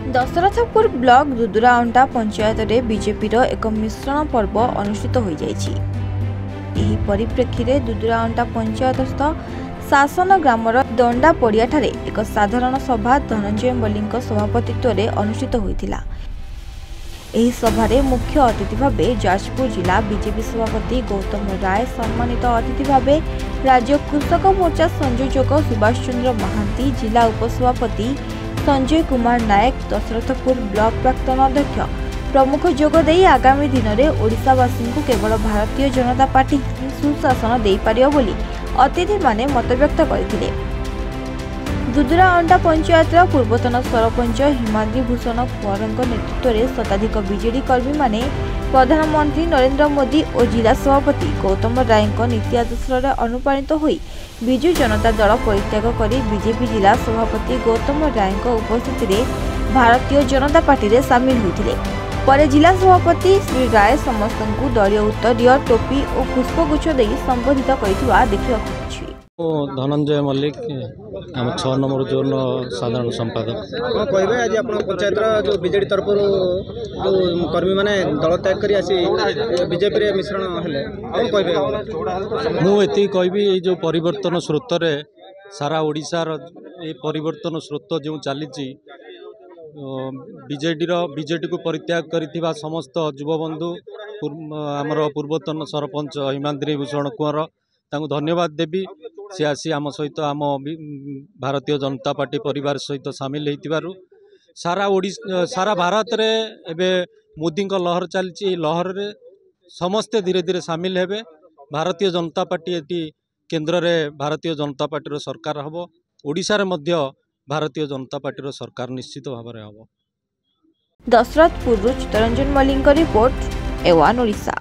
Dasharathpur block दुदुराअंटा panchayat रे BJP रो एक मिश्रण पर्व अनुष्ठित हो जायछि। एही परिप्रेक्षी रे दुदुराअंटा पंचायतस्थ शासन ग्रामर दंडा पड़िया ठारे एक साधारण सभा धनंजय मल्लिक सभापतित्व रे अनुष्ठित होइतिला। एही सभारे मुख्य अतिथि भावे जाजपुर जिला बीजेपी सभापति गौतम राय, सम्मानित अतिथि भावे राज्य कृषक मोर्चा संयोजक सुभाष चंद्र महांती, जिला उपसभापति संजय कुमार नायक, दशरथपुर ब्लॉक प्राक्तन अध्यक्ष प्रमुख जोगदे आगामी दिन में ओडिशावासी को केवल भारतीय जनता पार्टी सुशासन दे पारियो बोली अतिथि माने मत व्यक्त करथिले। दुदुराअंटा पंचायत पूर्वतन सरपंच हिमाद्री भूषण कुंवर नेतृत्व में शताधिक बीजेडी कर्मी माने प्रधानमंत्री नरेंद्र मोदी और जिला सभापति गौतम राय नीति आदर्श अनुप्राणित होई विजु जनता दल परित्याग कर बीजेपी जिला सभापति गौतम राय उपस्थित में भारतीय जनता पार्टी रे सामिल होते। पर जिला सभापति श्री राय समस्त दलीय उत्तरीय टोपी और पुष्पगुच्छ दे संबोधित करथिबा देखिबा मिलुछि। धनंजय मल्लिक आम 6 नंबर जोन साधारण संपादक। कहबे आज आप पंचायत जो बीजेडी तरफ जो कर्मी माने दल त्याग करी आसी बीजेपी रे मिश्रण हेले कोन कहबे? मु एति कहबी जो परिवर्तन स्रोत रे सारा ओडिसा रो ए परिवर्तन स्रोत जो चली बीजेडी को परित्याग करिथिबा समस्त युवबंधु आमर पूर्वतन सरपंच हिमाद्री भूषण कुंवर तांको धन्यवाद देवी। सी आसी आम सहित आम भारतीय जनता पार्टी परिवार सहित सामिल होइतिबारु सारा भारत रे एबे मोदी लहर चलती। लहर रे समस्ते धीरे धीरे सामिल हेबे। भारतीय जनता पार्टी एटी केंद्र रे भारतीय जनता पार्टी रो सरकार हबो। ओडिशा रे मध्य भारतीय जनता पार्टी रो सरकार निश्चित भाव में हबो। दशरथपुर चित्तरंजन मल्लिक रिपोर्ट, एवान ओडिशा।